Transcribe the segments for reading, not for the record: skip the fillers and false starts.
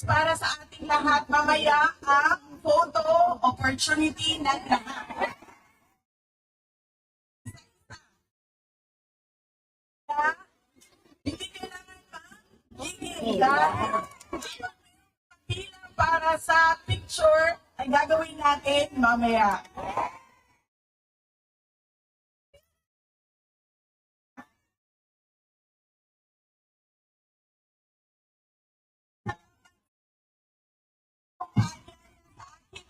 para sa ating lahat mamaya ang photo opportunity ng lahat. Hindi kailangan bilang para sa picture ay gagawin natin mamaya.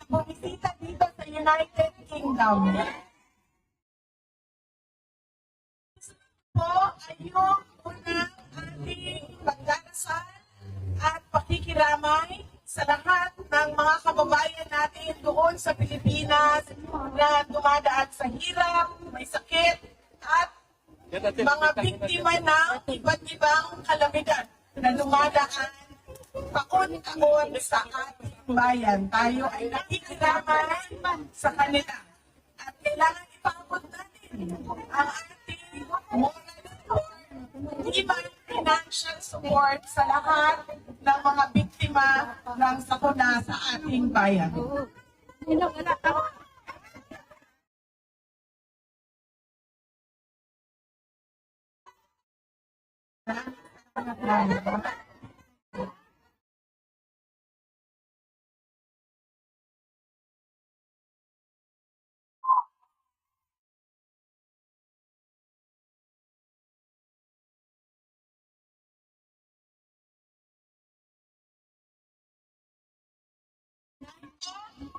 Bumisita dito sa United Kingdom. Po ay yung unang ating pagdarasal at pakikiramay sa lahat ng mga kababayan natin doon sa Pilipinas na dumadaan sa hirap, may sakit, at mga biktima ng iba't ibang kalamidad na dumadaan taon-taon sa ating bayan. Tayo ay nakikiramay sa kanila. At kailangan ipabot natin ang ating moral support, ibang financial support sa lahat ng mga biktima ng sakuna sa ating bayan.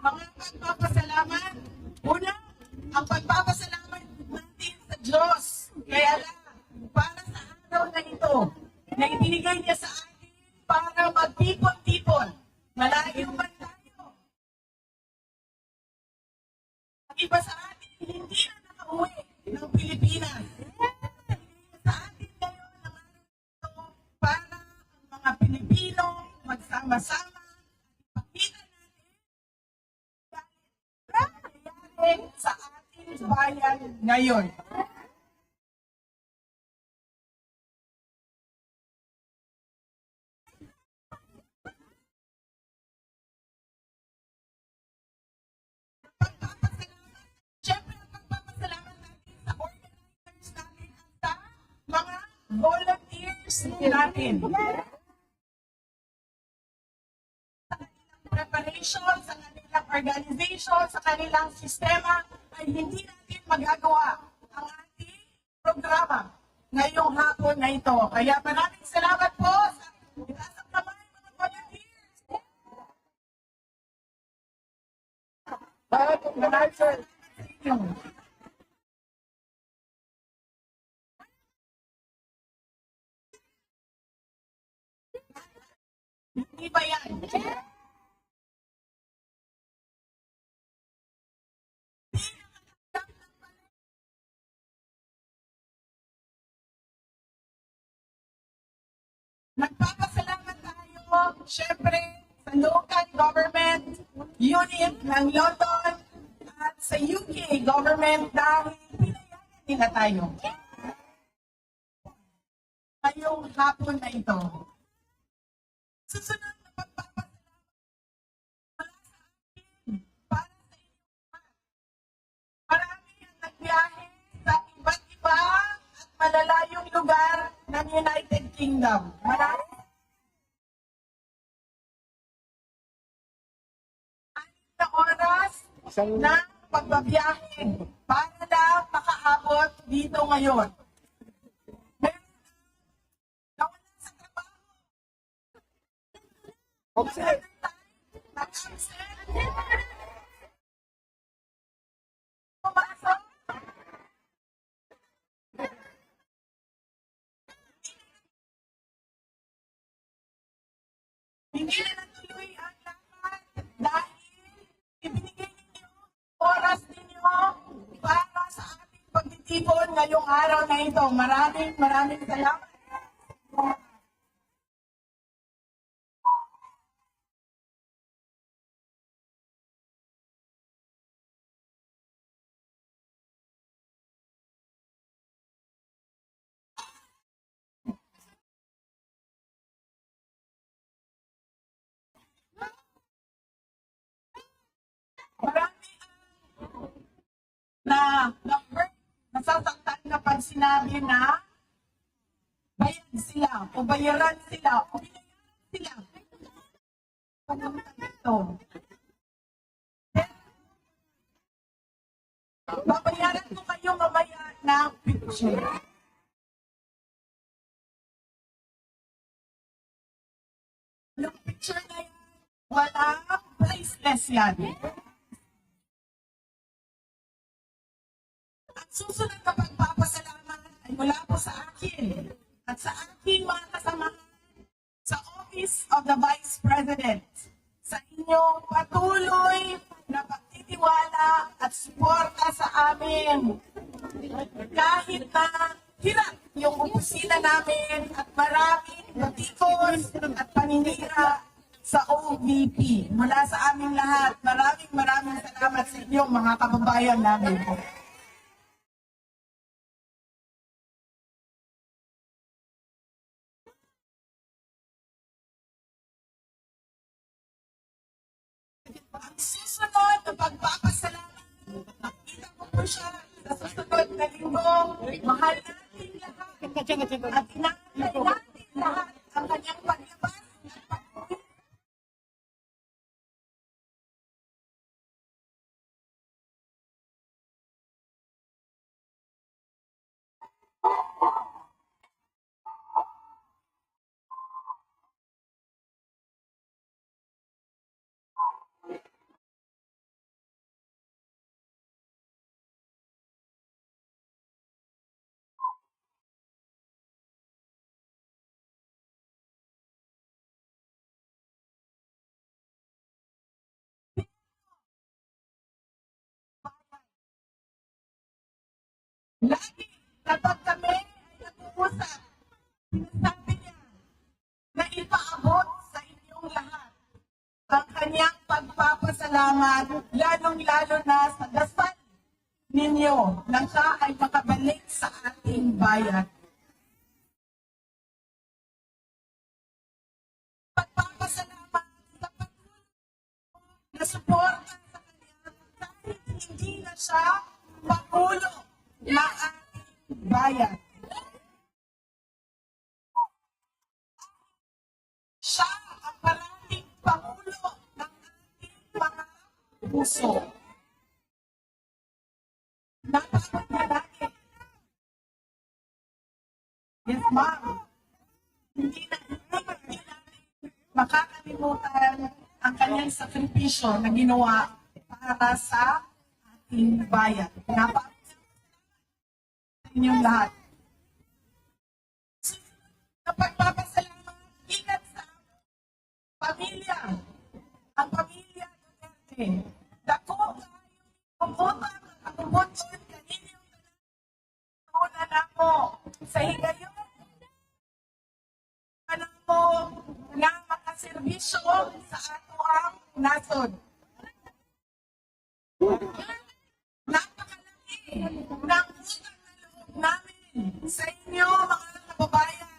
Mga pagpapasalamat. Una, ang pagpapasalamat natin sa Diyos. Kaya lang, para sa araw na ito, na ibinigay niya sa atin para magtipon-tipon. Malayo man tayo. Ang iba sa atin, hindi na nakauwi ng Pilipinas. Sa atin ngayon ang araw ito para ang mga Pilipino magsama-sama, ipakita sa ating bayan ngayon. Siyempre, ang pagpapasalamat natin sa organizers natin at sa mga volunteers natin. Sa kanilang preparation, sa kanilang organization, sa kanilang sistema, ay hindi natin magagawa ang ating programa ngayong hapon na ito. Kaya maraming salamat po sa itasang kamay mga volunteers. Hindi ba yan? Nagpapasalamat tayo, syempre, sa local government unit ng London at sa UK government dahil pinayagan nila tayo. Ngayong hapon na ito. Susunod na pagpapasalamat mula sa akin para sa inyo. Marami ang nagbiyahe sa iba't iba at malalayong lugar ng United Kingdom. Marami na oras ng pagbabiyahe para na makaabot dito ngayon. Meron na nawala sa trabaho. Observe. Nag-absent. Pumasok. Hindi na natuloy ang lahat dahil ibinigay ninyo oras ninyo para sa ating pagtitipon ngayong araw na ito. Maraming salamat. nasasaktan kapag sinabi na bayad sila o bayaran sila o binayaran sila. Ito. Babayaran ko kayo mamaya ng picture. Yung picture na yan, walang priceless yan. Ang susunod na pagpapasalamat ay mula po sa akin at sa aking mga kasamahan sa Office of the Vice President sa inyong patuloy na pagtitiwala at suporta sa amin. Kahit na hirap yung opisina namin at maraming batikos at paninira sa OVP. Mula sa aming lahat, maraming salamat sa inyo mga kababayan namin. Ang susunod na pagpapasalamat, nakita ko po siya sa susunod na linggo, mahal natin lahat at inaantay natin lahat ang kanyang paglabas at pag-uwi. Lagi kapag kami ay nag-uusap, sinasabi niya na ipaabot sa inyong lahat ang kanyang pagpapasalamat, lalong-lalo na sa dasal ninyo na siya ay makabalik sa ating bayan. Pagpapasalamat sa patuloy na suporta sa kanya kahit hindi na siya pagulo ng ating bayan. Siya ang parating pangulo ng ating mga puso. Napakadalaki. Yes, ma'am. Hindi natin makakalimutan ang kanyang sakripisyo na ginawa para sa ating bayan. Napakadalaki sa inyong lahat. Sa pagpapasalamat, ingat sa pamilya. Ang pamilya Duterte. Dako kayo pumunta ang butson kaninyong una na mo sa higayon. Ano mo na makaservisyo sa ato ang nasod. Napakalaki ng utang na loob namin sa inyo mga kababayan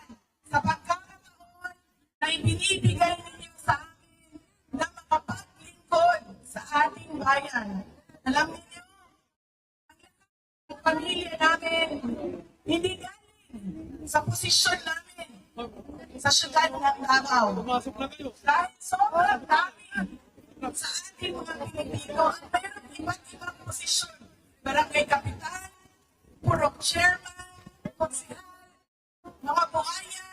sa pagkakataon na ibinibigay ninyo sa amin na makapaglingkod sa ating bayan. Alam niyo, ang pamilya namin hindi galing sa posisyon namin sa syudad ng Davao. Dahil sobrang dami sa ating mga Pilipino at mayroon iba't ibang posisyon. Barangay Kapitan, Purok Chairman, Konsihal, mga buhaya.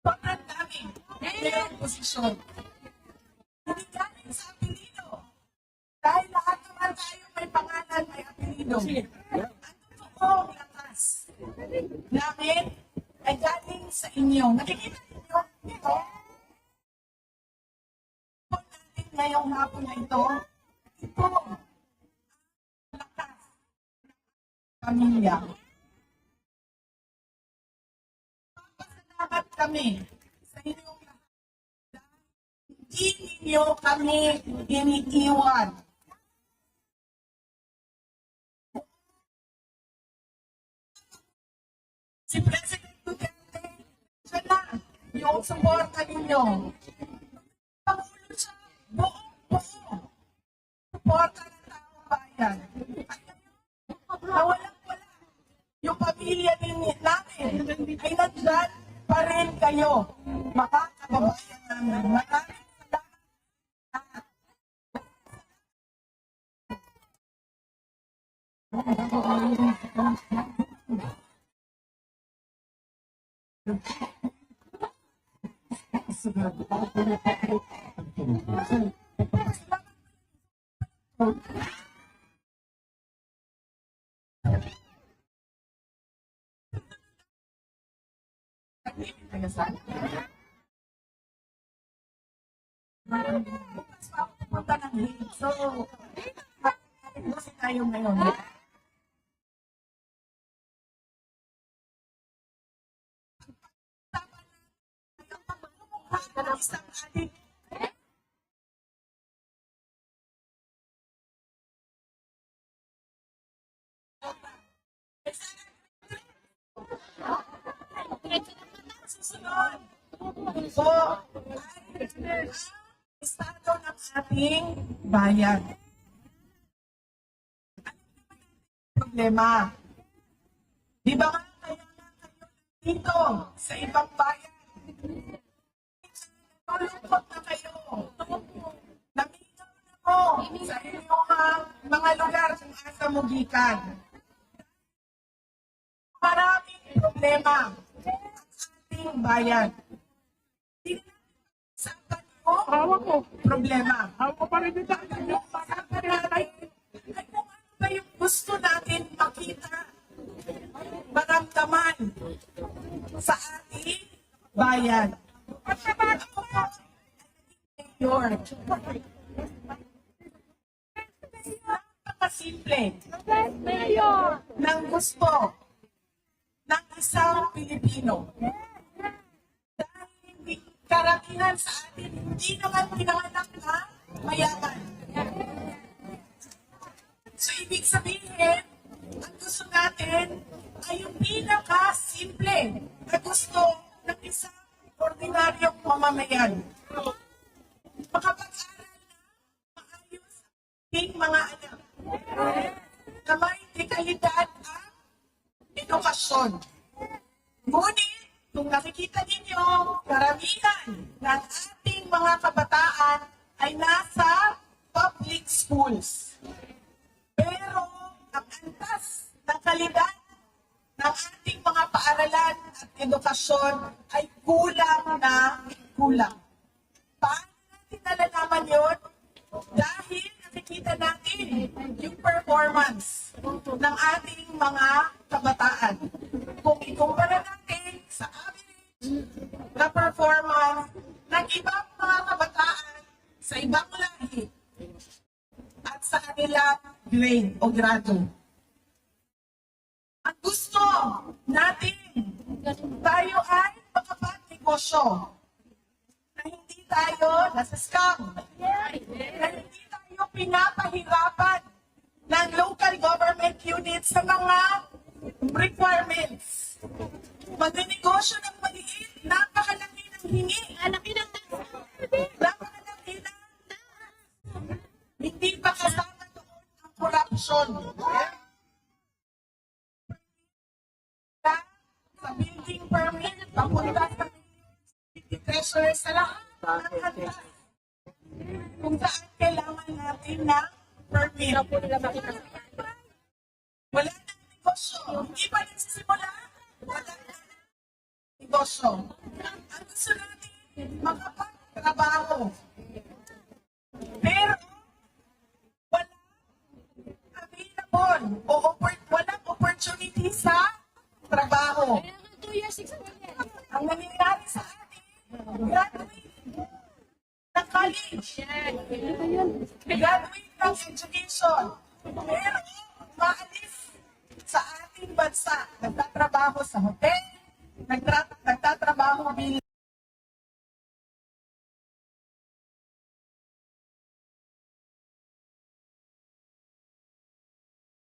Sobrang dami mayroong posisyon. Hindi galing sa apelido. Dahil lahat naman tayo may pangalan, may apelido. Ang totoong lakas namin ay galing sa inyo. Nakikita ninyo ito? Kung natin ngayong hapon na ito, ito ang lakas ng pamilya. Papasalamat kami sa inyong lahat. Hindi ninyo kami iniiwan. Si President Duterte, siya na yung suporta ninyo. Pangulo siya buong suporta ng taong bayan. Na walang-wala. Yung pamilya namin ay nandyan pa rin kayo. Mga kababayan namin. Maraming salamat. Bukas pa ako pupunta ng Hague. So, kasi tayo ngayon. Isang ating susunod. So, ay estado ng ating bayan. Problema. Di ba nga kaya nga kayo dito sa ibang bayan? Malungkot na kayo. Naminaw na mo sa inyong mga lugar kung asa mo gikan. Maraming problema ang ating bayan. Saban mo problema. Saban natin ay kung ano ba yung gusto natin makita, maramdaman sa ating bayan. Napakasimple ng gusto ng isang Pilipino. Dahil hindi karamihan sa atin, hindi naman pinanganak na mayaman. So, ibig sabihin, ang gusto natin ay yung pinaka-simple na gusto ng isang ordinaryong mamamayan. Makapag-aral na maayos ang mga anak na may dekalidad ang edukasyon. Ngunit, kung nakikita ninyo, karamihan ng ating mga kabataan ay nasa public schools. Pero, ang antas ng kalidad ng ating mga paaralan at edukasyon ay kulang na kulang. Paano natin nalalaman yun? Dahil nakikita natin yung performance ng ating mga kabataan. Kung ikumpara natin sa average na performance ng ibang mga kabataan sa ibang lahi at sa kanilang grade o grado. Ang gusto natin, tayo ay makapagnegosyo. Na hindi tayo nasa-scam. Na hindi tayo pinapahirapan ng local government units sa mga requirements. Magnenegosyo ng maliit, napakalaki ng hingi. Napakalaki ng hindi pa kasama doon ang corruption. Sa building permit, papunta sa treasurer sa lahat ng handa. Kung saan kailangan natin ng permit. Wala nang negosyo. Hindi pa nagsisimula. Wala nang negosyo. Ang gusto natin, makapagtrabaho. Pero, wala available o walang opportunity sa trabaho. Ang nangyayari sa atin, graduate ng college, graduate ng education, pero maalis sa ating bansa, nagtatrabaho sa hotel, nagtatrabaho bilang